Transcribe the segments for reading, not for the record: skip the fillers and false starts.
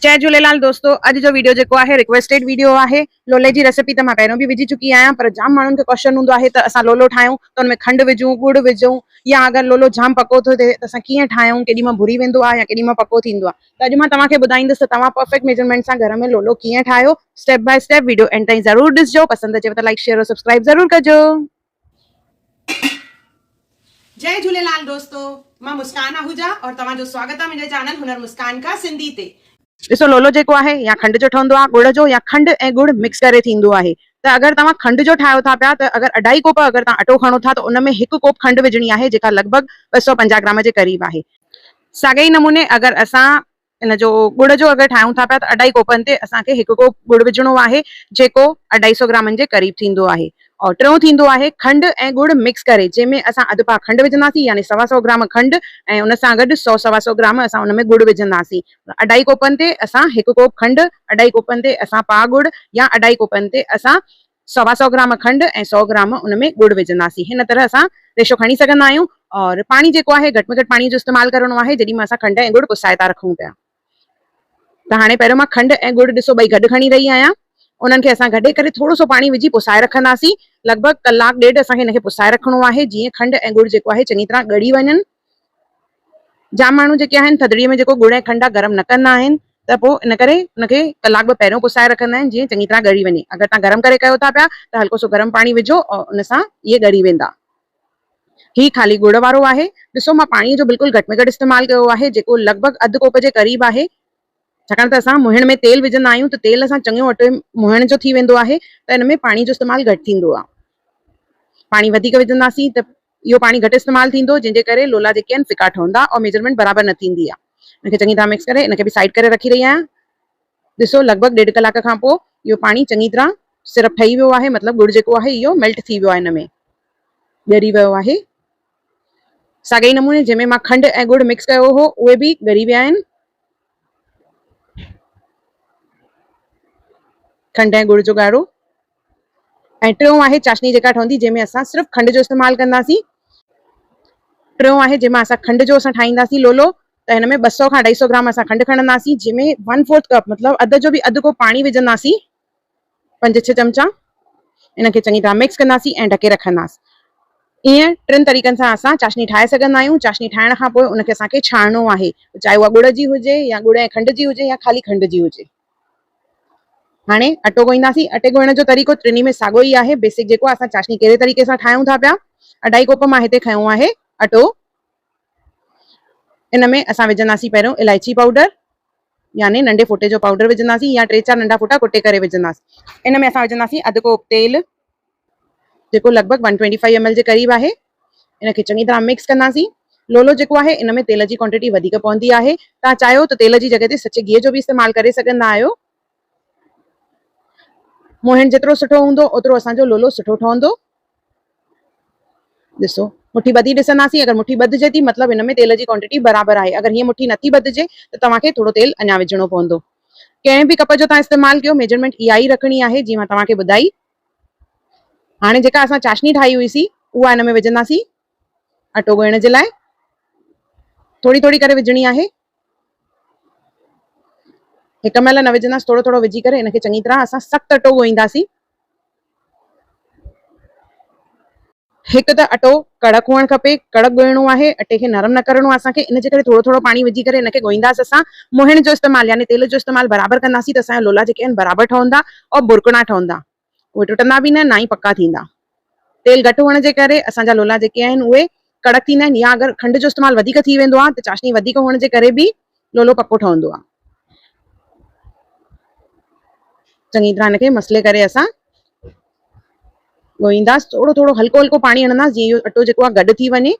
जय झूलेलाल दोस्तों। अॼु जो वीडियो जेको आहे रिक्वेस्टेड वीडियो आहे। लोले जी रेसिपी त मां पहिरियों बि विझी चुकी आहियां, पर जाम माण्हुनि खे क्वेश्चन हूंदो आहे त असां लोलो ठाहियूं त हुन में खंडु विझूं, गुड़ विझूं, या अगरि लोलो जाम पको थो थिए त असां कीअं ठाहियूं, केॾी महिल भुरी वेंदो आहे या केॾी महिल पको थींदो आहे। त अॼु मां तव्हांखे ॿुधाईंदसि त तव्हां परफेक्ट मेजरमेंट सां घर में लोलो कीअं ठाहियो। Step by step video and ताईं ज़रूरु ॾिसजो। पसंदि अचेव त लाइक शेयर और सब्सक्राइब ज़रूरु कजो। जय झूलेलाल दोस्तों, मां मुस्कान आहूजा और तव्हांजो स्वागत आहे मुंहिंजे चैनल हुनर मुस्कान का सिंधी ते। ॾिसो, लोलो जेको आहे या खंड जो ठहंदो आहे, गुड़ जो, या खंड ऐं गुड़ मिक्स करे थींदो आहे। त अगरि तव्हां खंड जो ठाहियो था पिया त अगरि 2.5 कोप अगरि तव्हां अटो खणो था त उन में 1 कोप खंड विझणी आहे, जेका लॻभॻि 250 ग्राम जे क़रीब आहे। साॻे ई नमूने अगरि असां इन जो गुड़ जो अगरि ठाहियूं था पिया त 2.5 कोपनि ते असांखे 1 कोप गुड़ विझणो आहे, जेको 250 ग्रामनि जे क़रीब थींदो आहे। और टियों थींदो आहे खंड ऐं गुड़ मिक्स करे, जंहिंमें असां अधु पा खंड विझंदासीं, यानी 125 ग्राम खंड, ऐं उन सां गॾु 100-125 ग्राम असां उन में गुड़ विझंदासीं। 2.5 कोपनि ते असां 1 कोप खंड, 2.5 कोपनि ते असां पा गुड़, या 2.5 कोपनि ते असां 125 ग्राम खंड ऐं 100 ग्राम उन में गुड़ विझंदासीं। हिन तरह असां रेशो खणी सघंदा आहियूं। और पानी जेको आहे घटि में घटि पानी जो इस्तेमालु करणो आहे जेॾी महिल असां खंड ऐं गुड़ पुसाए था रखूं पिया। त हाणे पहिरियों मां खंड ऐं गुड़ ॾिसो ॿई गॾु खणी रही आहियां। उन्हनि खे असां गॾे करे थोरो सो पाणी विझी पुसाए रखंदासीं। लॻभॻि कलाक ॾेढ असांखे हिनखे पुसाए रखणो आहे, जीअं खंड ऐं गुड़ जेको आहे चङी तरह ॻड़ी वञनि। जाम माण्हू जेके आहिनि थधिड़ीअ में जेको गुड़ ऐं खंड गरम न कंदा आहिनि, त पोइ इन करे उनखे कलाक ॿ पहिरियों पुसाए रखंदा आहिनि, जीअं चङी तरह ॻड़ी वञे। अगरि तव्हां गरम करे कयो था पिया त हल्को सो गरम पाणी विझो और उन सां इहे ॻड़ी वेंदा। ही खाली गुड़ वारो आहे। ॾिसो, मां पाणी जो बिल्कुलु घटि में घटि इस्तेमालु कयो आहे, जेको लॻभॻि अधु कोप जे क़रीब आहे। छाकाणि त असां मुहिण में तेल विझंदा आहियूं त तेल असां चङो अटे मुहिण जो थी वेंदो आहे, त हिन में पाणी जो इस्तेमालु घटि थींदो आहे। पाणी वधीक विझंदासीं त इहो पाणी घटि इस्तेमालु थींदो, जंहिंजे करे लोला जेके आहिनि फिका ठहंदा और मेजरमेंट बराबरि न थींदी आहे। हिनखे चङी तरह मिक्स करे हिनखे बि साइड करे रखी रही आहियां। ॾिसो, लॻभॻि 1.5 कलाक खां पोइ इहो पाणी चङी तरह सिरप ठही वियो आहे, मतिलबु गुड़ जेको आहे इहो मेल्ट थी वियो आहे, हिन में ॻरी वियो आहे। साॻे ई नमूने जंहिंमें मां खंड ऐं गुड़ मिक्स कयो हो, उहे बि ॻरी विया आहिनि। खंड ऐं गुड़ जो ॻाढ़ो। ऐं टियों आहे चाशनी जेका ठहंदी, जंहिंमें असां सिर्फ़ु खंड जो इस्तेमालु कंदासीं। टियों आहे जंहिंमें असां खंड जो असां ठाहींदासीं लोलो। त हिन में 200 खां 250 ग्राम असां खंड खणंदासीं, जंहिंमें 1/4 कप मतिलबु अधु जो बि अधु कोप पाणी विझंदासीं, 5-6 चमचा। इनखे चङी तरह मिक्स कंदासीं ऐं ढके रखंदासीं। ईअं 3 तरीक़नि सां असां चाशनी ठाहे सघंदा आहियूं। चाशनी ठाहिण खां पोइ उनखे असांखे छाणणो आहे, चाहे उहा गुड़ जी हुजे या गुड़ ऐं खंड जी हुजे या ख़ाली खंड जी हुजे। हाणे अटो ॻोहींदासीं। अटे ॻोहण जो तरीक़ो टिनी में साॻियो ई आहे। बेसिक जेको असां चाशनी कहिड़े तरीक़े सां ठाहियूं था पिया। 2.5 कोप मां हिते खयो आहे अटो। इन में असां विझंदासीं पहिरियों इलायची पाउडर, यानी नंढे फोटे जो पाउडर विझंदासीं, या 3-4 नंढा फोटा कुटे करे विझंदासीं। इन में असां विझंदासीं अधु कोप तेल, जेको लॻभॻि 125 ml जे क़रीब आहे। इनखे चङी तरह मिक्स कंदासीं। लोलो जेको आहे इन में तेल जी क्वांटिटी वधीक पवंदी आहे। तव्हां चाहियो त तेल जी जॻह ते सचे गिह जो बि इस्तेमालु करे सघंदा आहियो। मोहन जेतिरो सुठो हूंदो ओतिरो असांजो लोलो सुठो ठहंदो। ॾिसो, मुठी ॿधी ॾिसंदासीं। अगरि मुठी ॿधिजे थी मतिलबु हिन में तेल जी क्वांटिटी बराबरि आहे। अगरि हीअं मुठी नथी ॿधिजे त तव्हांखे थोरो तेल अञा विझणो पवंदो। कंहिं बि कप जो तव्हां इस्तेमालु कयो, मेजरमेंट इहा ई रखणी आहे जीअं मां तव्हांखे ॿुधाई। हाणे जेका असां चाशनी ठाही हुईसीं उहा हिन में विझंदासीं अटो ॻोहण जे लाइ। थोरी थोरी करे विझणी आहे, हिक महिल न विझंदासीं, थोरो थोरो विझी करे इनखे चङी तरह असां सख़्तु अटो ॻोहींदासीं। हिकु त अटो कड़क हुअणु खपे, कड़क ॻोहिणो आहे, अटे खे नरम न करणो आहे असांखे। इन जे करे थोरो थोरो पाणी विझी करे इनखे ॻोहींदासीं असां। मोहिण जो इस्तेमालु यानी तेल जो इस्तेमालु बराबरि कंदासीं त असांजा लोला जेके आहिनि बराबरि ठहंदा और बुरकणा ठहंदा। उहे टुटंदा बि न, ना ई पक्का थींदा। तेल घटि हुअण जे करे असांजा लोला जेके आहिनि उहे कड़क थींदा आहिनि, या अगरि खंड जो इस्तेमालु वधीक थी वेंदो आहे त चाशनी वधीक हुअण जे करे बि लोलो पको ठहंदो आहे। चङी तरह हिनखे मसले करे असां ॻोहींदासीं। थोरो थोरो हल्को हल्को पाणी हणंदासीं, जीअं इहो अटो जेको आहे गॾु थी वञे।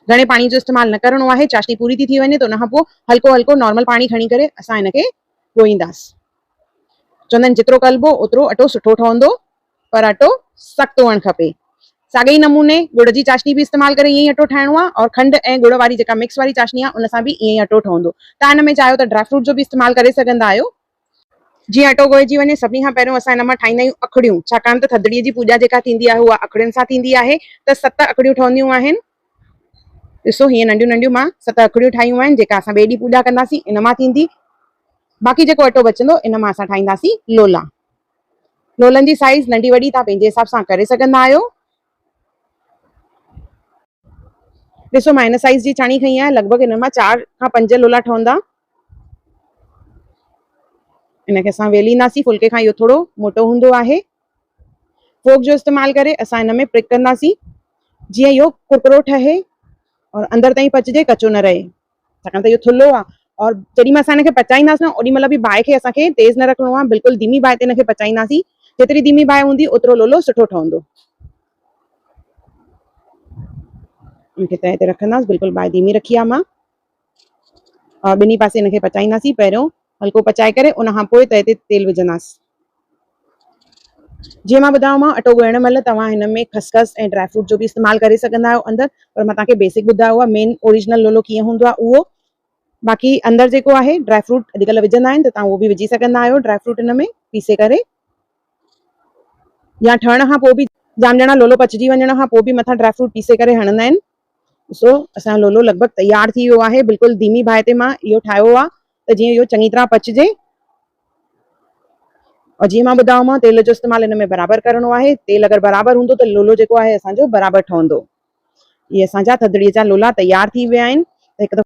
घणे पाणी जो इस्तेमालु न करणो आहे। चाशनी पूरी थी वञे त उनखां पोइ हल्को हल्को नॉर्मल पाणी खणी करे असां हिनखे ॻोहींदासीं। चवंदा आहिनि जेतिरो कलबो ओतिरो अटो सुठो ठहंदो, पर अटो सख़्तु हुअणु खपे। साॻे ई नमूने गुड़ जी चाशनी बि इस्तेमालु करे ईअं ई अटो ठाहिणो आहे, और खंड ऐं गुड़ वारी जेका मिक्स वारी चाशनी आहे उन सां बि ईअं ई अटो ठहंदो। तव्हां हिन में चाहियो त ड्राई फ्रूट जो बि इस्तेमालु करे सघंदा आहियो। जीअं अटो ॻोहिजी वञे, सभिनी खां पहिरियों असां हिन मां ठाहींदा आहियूं अखड़ियूं। छाकाणि त थधिड़ीअ जी पूॼा जेका थींदी आहे उहा अखड़ियुनि सां थींदी आहे। त 7 अखड़ियूं ठहंदियूं आहिनि। ॾिसो हीअं नंढियूं नंढियूं मां 7 अखड़ियूं ठाहियूं आहिनि, जेका असां ॿिए ॾींहुं पूॼा कंदासीं इन मां थींदी। बाक़ी जेको अटो बचंदो इन मां असां ठाहींदासीं लोला। लोलनि जी साइज़ नंढी वॾी तव्हां पंहिंजे हिसाब सां करे सघंदा आहियो। ॾिसो मां हिन साइज़ जी चाणी खई आहे, लॻभॻि हिन मां 4 खां 5 लोला ठहंदा। इनखे असां वेलींदासीं, फुल्के खां इहो थोरो मोटो हूंदो आहे। फोक जो इस्तेमाल करे असां हिन में प्रिक कंदासीं, जीअं इहो कुरकुरो ठहे और अंदर ताईं पचिजे, कचो न रहे, छाकाणि त इहो थुल्हो आहे। और जॾहिं महिल असां हिनखे पचाईंदासीं न ओॾी महिल बि बाहि खे असांखे तेज़ न रखिणो आहे, बिल्कुलु धीमी बाहि ते हिनखे पचाईंदासीं। जेतिरी धीमी बाहि हूंदी ओतिरो लोलो सुठो ठहंदो। इनखे तए ते रखंदासीं, बिल्कुलु बाहि धीमी रखी आहे मां। और ॿिन्ही पासे हिनखे पचाईंदासीं, पहिरियों हल्को पचाए करे उन खां पोइ तए ते तेल विझंदासीं। जीअं मां ॿुधायो मां, अटो ॻोइण महिल तव्हां हिन में खसखस ऐं ड्राई फ्रूट जो बि इस्तेमालु करे सघंदा आहियो अंदरि, पर मां तव्हांखे बेसिक ॿुधायो आहे, मेन ओरिजिनल लोलो कीअं हूंदो आहे उहो। बाक़ी अंदरि जेको आहे ड्राई फ्रूट अॼुकल्ह विझंदा आहिनि, त तव्हां उहो बि विझी सघंदा आहियो, ड्राई फ्रूट हिन में पीसे करे। या ठहण खां पोइ बि जाम ॼणा लोलो पचिजी वञण खां पोइ बि मथां ड्राई फ्रूट पीसे करे हणंदा आहिनि। ॾिसो असांजो लोलो लॻभॻि तयारु थी वियो आहे, बिल्कुलु धीमी बाहि ते मां इहो ठाहियो आहे, त जीअं इहो चङी तरह पचिजे। और जीअं मां ॿुधायो मां, तेल जो इस्तेमालु हिन में बराबरि करिणो आहे। तेल अगरि बराबरि हूंदो त लोलो जेको आहे असांजो बराबरि ठहंदो। इहे असांजा थधिड़ीअ जा लोला तयार थी विया आहिनि। त हिकु